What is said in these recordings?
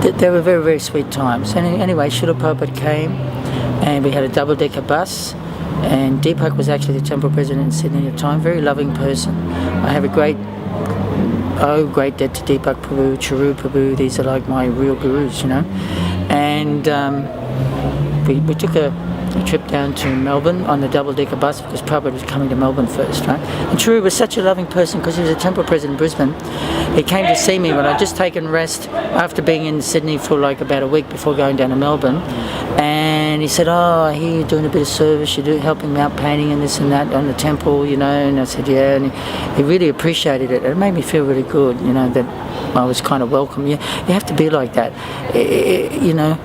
They were very, very sweet times. And anyway, Srila Prabhupada came and we had a double-decker bus, and Deepak was actually the temple president in Sydney at the time, very loving person. I have a great debt to Deepak Prabhu, Charu Prabhu. These are like my real gurus, you know. And we took a trip down to Melbourne on the double-decker bus because Prabhupada was coming to Melbourne first, right? And Charu was such a loving person because he was a temple president in Brisbane. He came to see me when I'd just taken rest after being in Sydney for like about a week before going down to Melbourne. And he said, "Oh, I hear you're doing a bit of service, you're helping me out painting and this and that on the temple, you know." And I said, "Yeah." And he really appreciated it. It made me feel really good, you know, that I was kind of welcome. You have to be like that, you know.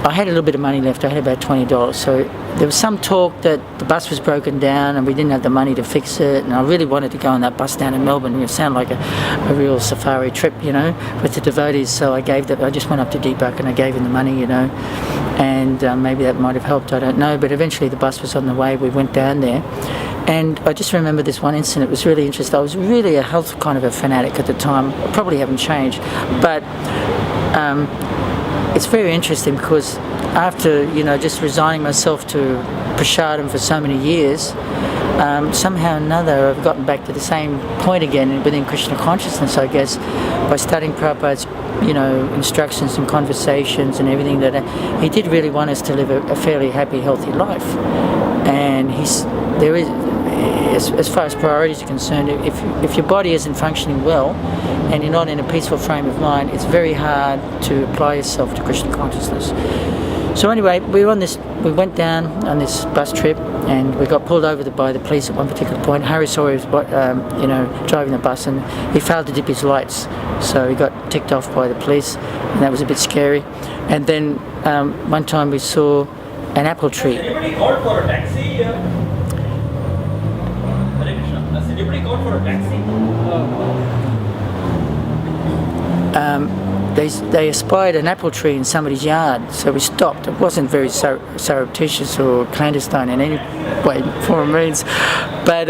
I had a little bit of money left. I had about $20. So there was some talk that the bus was broken down and we didn't have the money to fix it. And I really wanted to go on that bus down in Melbourne. It sounded like a real safari trip, you know, with the devotees. So I just went up to Deepak and I gave him the money, you know. And maybe that might have helped, I don't know. But eventually the bus was on the way. We went down there. And I just remember this one incident. It was really interesting. I was really a health kind of a fanatic at the time. I probably haven't changed. But it's very interesting because after, you know, just resigning myself to prasadam for so many years, somehow or another I've gotten back to the same point again within Krishna consciousness, I guess, by studying Prabhupada's, you know, instructions and conversations and everything, that he did really want us to live a fairly happy, healthy life. And as far as priorities are concerned, if your body isn't functioning well and you're not in a peaceful frame of mind, it's very hard to apply yourself to Krishna consciousness. So anyway, we went down on this bus trip and we got pulled over by the police at one particular point. Hari Sawyer was, you know, driving the bus and he failed to dip his lights. So he got ticked off by the police and that was a bit scary. And then one time we saw an apple tree. Anybody called for a taxi? Has anybody called for a taxi? They espied an apple tree in somebody's yard, so we stopped. It wasn't very surreptitious or clandestine in any way, form or means. But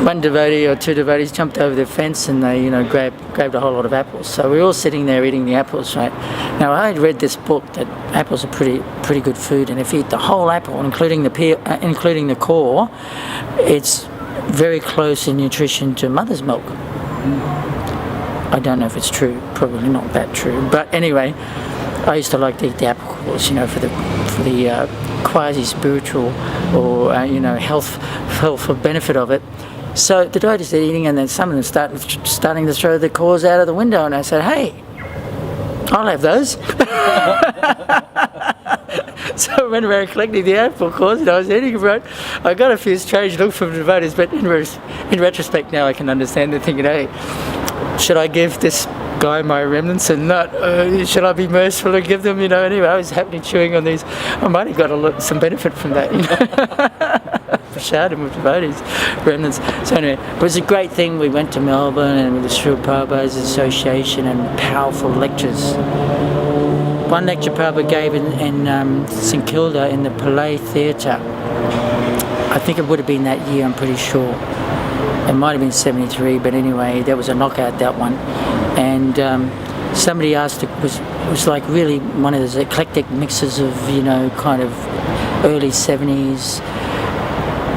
one devotee or two devotees jumped over the fence and they, you know, grabbed a whole lot of apples. So we were all sitting there eating the apples, right? Now I had read this book that apples are pretty good food, and if you eat the whole apple, including the peel, including the core, it's very close in nutrition to mother's milk. I don't know if it's true, probably not that true. But anyway, I used to like to eat the apple cores, you know, for the quasi-spiritual or, you know, health benefit of it. So the devotees are eating, and then some of them starting to throw the cores out of the window, and I said, "Hey, I'll have those." So I went around collecting the apple cores and I was eating them, right? I got a few strange looks from the devotees, but in retrospect now I can understand it, thinking, hey, should I give this guy my remnants and not? Should I be merciful and give them, you know? Anyway, I was happily chewing on these. I might have got some benefit from that, you know. Prasadam with devotees, remnants. So anyway, it was a great thing. We went to Melbourne and with the Srila Prabhupada's Association and powerful lectures. One lecture Prabhupada gave in St Kilda in the Palais Theatre. I think it would have been that year, I'm pretty sure. It might have been 73, but anyway, there was a knockout, that one. And somebody asked, it was like really one of those eclectic mixes of, you know, kind of early 70s,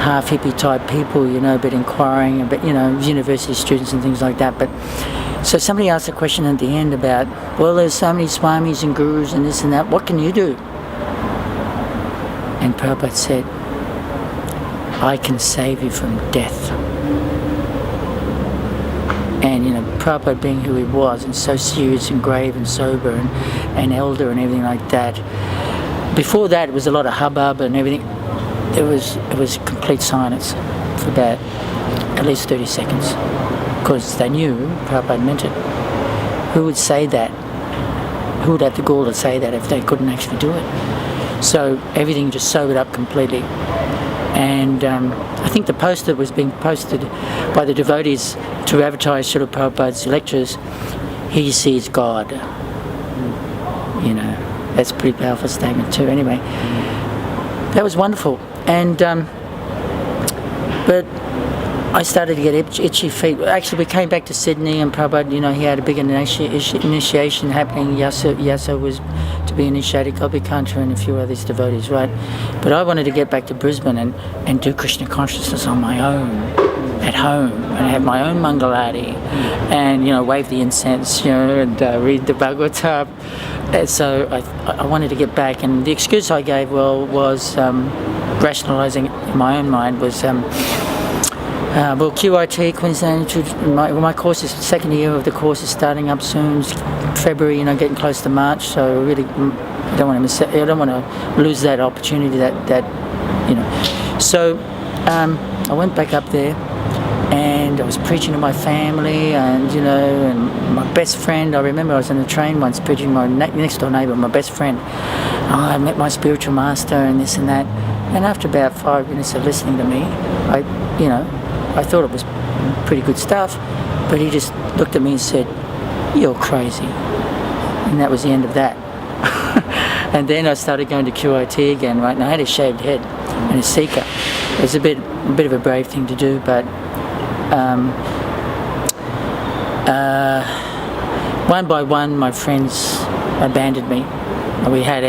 half hippie type people, you know, but inquiring about, you know, university students and things like that. But so somebody asked a question at the end about, well, there's so many swamis and gurus and this and that, what can you do? And Prabhupada said, I can save you from death. And, you know, Prabhupada being who he was, and so serious and grave and sober and elder and everything like that. Before that, it was a lot of hubbub and everything. It was complete silence for about at least 30 seconds. Because they knew Prabhupada meant it. Who would say that? Who would have the gall to say that if they couldn't actually do it? So everything just sobered up completely. And I think the poster was being posted by the devotees to advertise Srila Prabhupada's lectures. He sees God. You know, that's a pretty powerful statement too. Anyway, that was wonderful. And but I started to get itchy feet. Actually, we came back to Sydney, and Prabhupada, he had a big initiation happening. Yasa was to be initiated, Gopinatha and a few other devotees, right? But I wanted to get back to Brisbane and do Krishna consciousness on my own, at home, and have my own Mangalati, and wave the incense, and read the Bhagavatam. And so I wanted to get back, and the excuse I gave was rationalising in my own mind was. Well, QIT, Queensland, my course is, second year of the course is starting up soon, February, getting close to March, so really I don't want to lose that opportunity, So I went back up there, and I was preaching to my family, and my best friend, I remember I was on the train once preaching to my next door neighbour, my best friend. I met my spiritual master and this and that, and after about 5 minutes of listening to me, I thought it was pretty good stuff, but he just looked at me and said, "You're crazy," and that was the end of that. And then I started going to QIT again, right? And I had a shaved head and a seeker. It was a bit of a brave thing to do, but one by one, my friends abandoned me. We had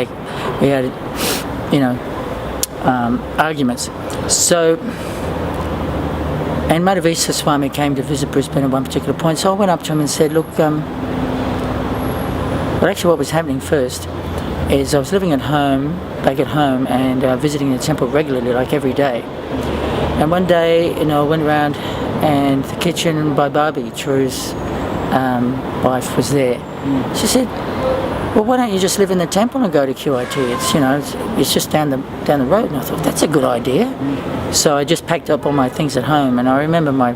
arguments. So. And Madhavisa Swami came to visit Brisbane at one particular point, so I went up to him and said, look, what was happening first is I was living back at home, and visiting the temple regularly, like every day. And one day, I went around, and the kitchen by Barbie, True's wife, was there. She said, well, why don't you just live in the temple and go to QIT? It's just down the road. And I thought, that's a good idea. So I just packed up all my things at home, and I remember my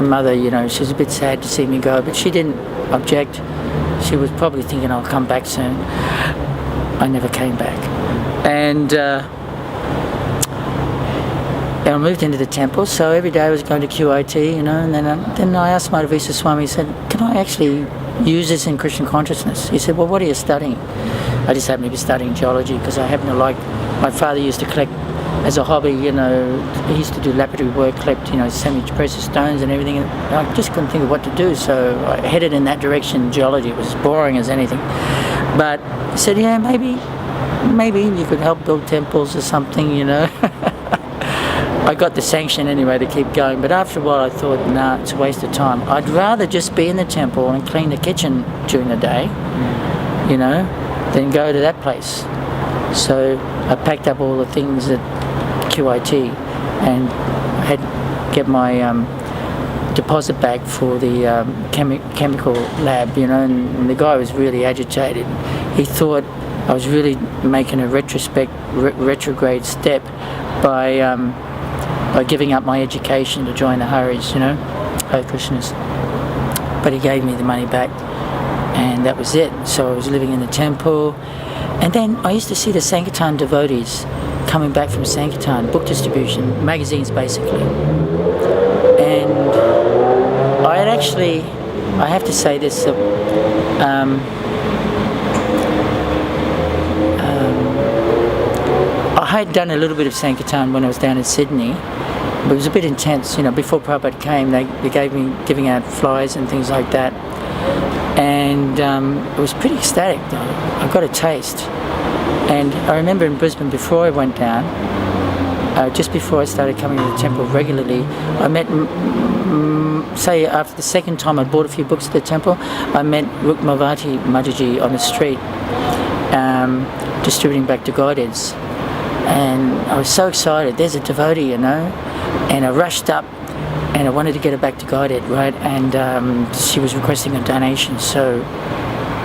mother, she was a bit sad to see me go, but she didn't object. She was probably thinking I'll come back soon. I never came back. And I moved into the temple, so every day I was going to QIT, and then I asked Madhavisa Swami, he said, can I actually use this in Christian consciousness? He said, well, what are you studying? I just happened to be studying geology because I happen to like, my father used to collect as a hobby, he used to do laboratory work, collect, semi-precious stones and everything, and I just couldn't think of what to do, so I headed in that direction, geology. It was as boring as anything. But he said, yeah, maybe you could help build temples or something, I got the sanction anyway to keep going, but after a while I thought, nah, it's a waste of time. I'd rather just be in the temple and clean the kitchen during the day, than go to that place. So I packed up all the things at QIT, and I had to get my deposit back for the chemical lab, and the guy was really agitated. He thought I was really making a retrograde step by giving up my education to join the Haris, Hare Krishnas. But he gave me the money back, and that was it. So I was living in the temple, and then I used to see the Sankirtan devotees coming back from Sankirtan, book distribution, magazines basically. And I have to say this, I had done a little bit of Sankirtan when I was down in Sydney, but it was a bit intense. Before Prabhupada came, they giving out flyers and things like that, and it was pretty ecstatic. I got a taste, and I remember in Brisbane before I went down, just before I started coming to the temple regularly, I met, say after the second time I bought a few books at the temple, I met Rukmavati Mataji on the street, distributing back to Godheads. And I was so excited, there's a devotee, and I rushed up and I wanted to get her back to Godhead, right? And she was requesting a donation, so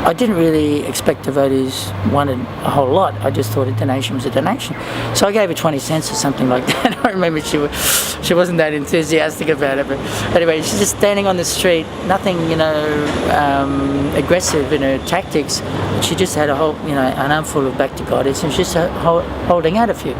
I didn't really expect devotees wanted a whole lot. I just thought a donation was a donation. So I gave her 20 cents or something like that. I remember she wasn't that enthusiastic about it, but anyway, she's just standing on the street, nothing, aggressive in her tactics. She just had a whole, an armful of back to Goddess, and she's just holding out a few,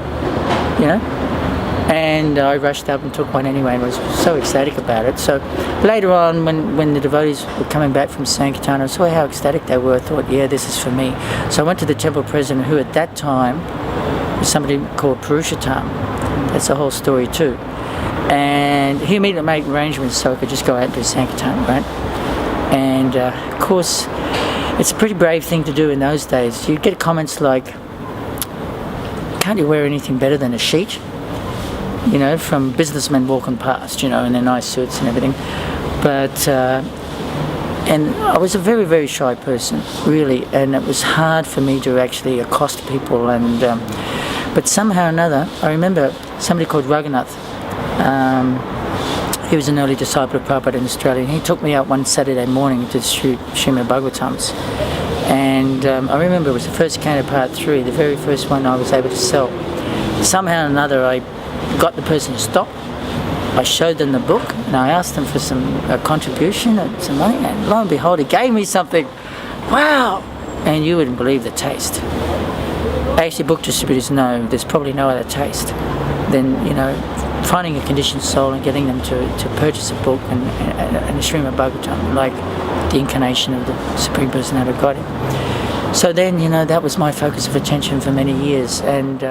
And I rushed up and took one anyway, and was so ecstatic about it. So later on, when the devotees were coming back from Sankirtan, I saw how ecstatic they were. I thought, yeah, this is for me. So I went to the temple president, who at that time was somebody called Purushottam. That's a whole story too. And he immediately made arrangements so I could just go out and do Sankirtan, right? And of course, it's a pretty brave thing to do in those days. You'd get comments like, can't you wear anything better than a sheet? You know, from businessmen walking past, you know, in their nice suits and everything. But, and I was a very, very shy person, really, and it was hard for me to actually accost people. And but somehow or another, I remember somebody called Raghunath. He was an early disciple of Prabhupada in Australia, and he took me out one Saturday morning to shoot Srimad Bhagavatams. And I remember it was the first Canto Part 3, the very first one I was able to sell. Somehow or another, I got the person to stop. I showed them the book, and I asked them for some contribution and some money, and lo and behold, he gave me something. Wow! And you wouldn't believe the taste. Actually, book distributors know there's probably no other taste than, you know, finding a conditioned soul and getting them to purchase a book and a Srimad Bhagavatam, like the incarnation of the Supreme Personality of Godhead. So then, you know, that was my focus of attention for many years, and